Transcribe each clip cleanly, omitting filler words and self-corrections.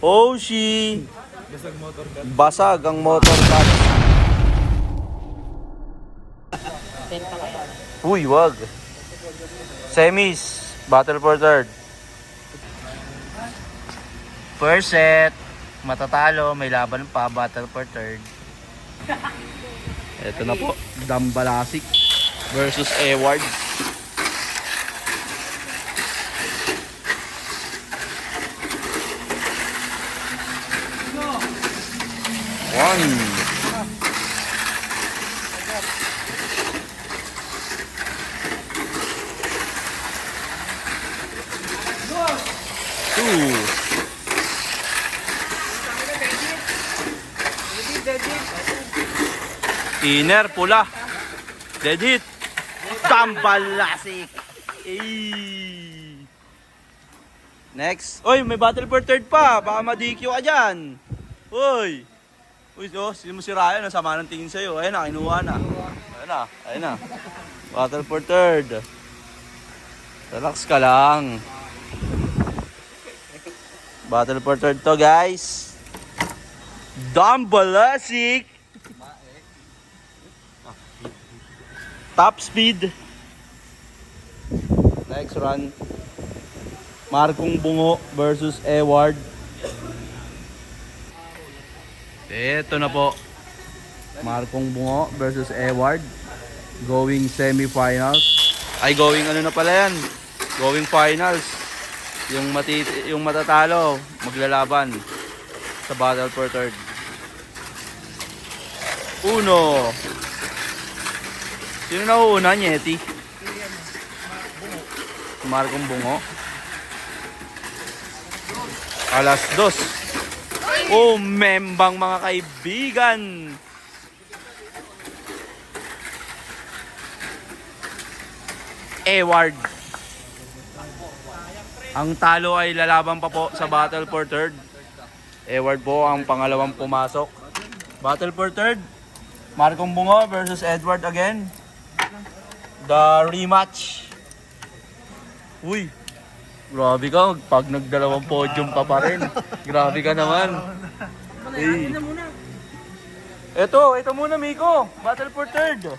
Oshi! Basag ang motor clutch. Uy, wag. Semis. Battle for third. First set. Matatalo. May laban pa. Battle for third. Ito na po. Dambalasik versus Eward. One. Two. Inner, pula. Dead hit. Dambalasik. Next. Oy, may battle for third pa. Baka ma-DQ ka dyan. Uy. Uy, oh, sino mo si Ryan? Nasama ng tingin sa'yo. Ayun na, kinuha na. Ayun na, ayun na. Battle for third. Relax ka lang. Battle for third to, guys. Dambalasik. Top speed. Next run. Markong Bungo versus Eward. Ito na po. Markong Bungo versus Eward. Going semifinals. Ay, going ano na pala yan? Going finals. Yung matatalo, maglalaban sa battle for third. Uno. Sino na uuna, Nyeti? Markong Bungo. Alas 2. Oh, membang mga kaibigan. Eward. Ang talo ay lalaban pa po sa battle for third. Eward po ang pangalawang pumasok. Battle for third. Markong Bungo versus Edward again. The rematch. Uy. Grabe ka, pag nagdalawang podium pa rin. Grabe ka naman. Hey. Ito muna, Miko. Battle for third.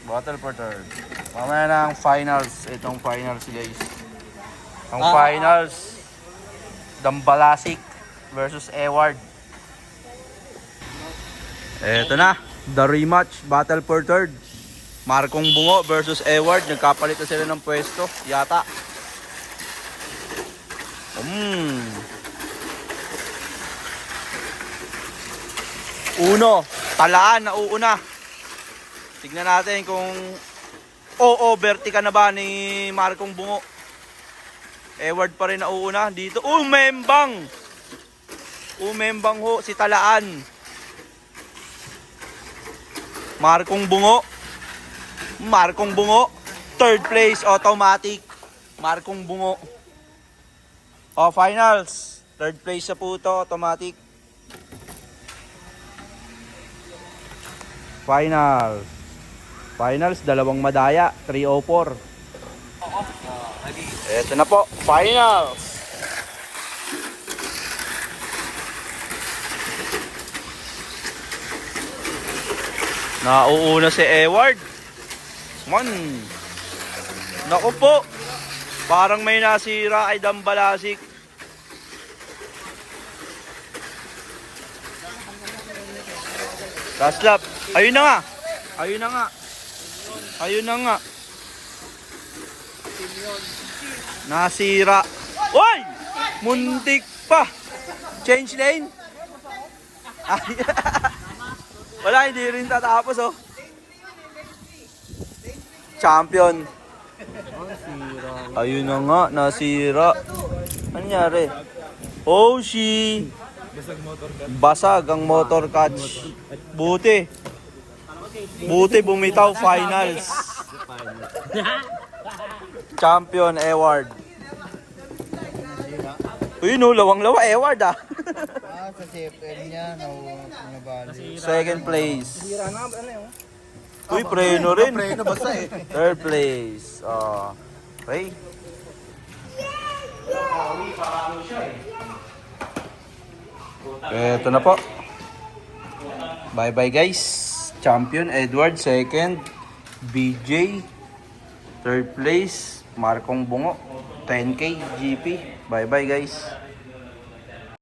Battle for third. Mamaya na ang finals. Itong finals, guys. Ang finals, Dambalasik versus Eward. Ito na, the rematch, battle for third. Markong Bungo versus Eward. Nagkapalit na sila ng pwesto, yata. Uno, Talaan na uuna. Tignan natin kung overti ka na ba ni Markong Bungo. Eward pa rin na uuna dito. Umembang ho si Talaan. Markong Bungo, third place automatic. Markong Bungo. Finals. Third place sa po to, automatic. Finals, dalawang madaya, 304. Ito na po, finals. Nauuna si Eward. Naku po. Parang may nasira ay Dambalasik. Last lap. Ayun na nga. Nasira. Oy! Muntik pa. Change lane. Wala, hindi rin tatapos, oh. Champion. Ayun na nga, nasira. Ano nangyari? Oshi! Basag ang motor clutch. Buti bumitaw, finals. Champion Eward. Uy, no, lawang-lawa Eward, ah. Sa CFM niya, nabali. Second place. Uy, preno rin. Preno basta eh. Third place. Okay. Ito na po. Bye-bye guys. Champion Edward, second. BJ, third place. Markong Bungo, 10K GP. Bye-bye guys.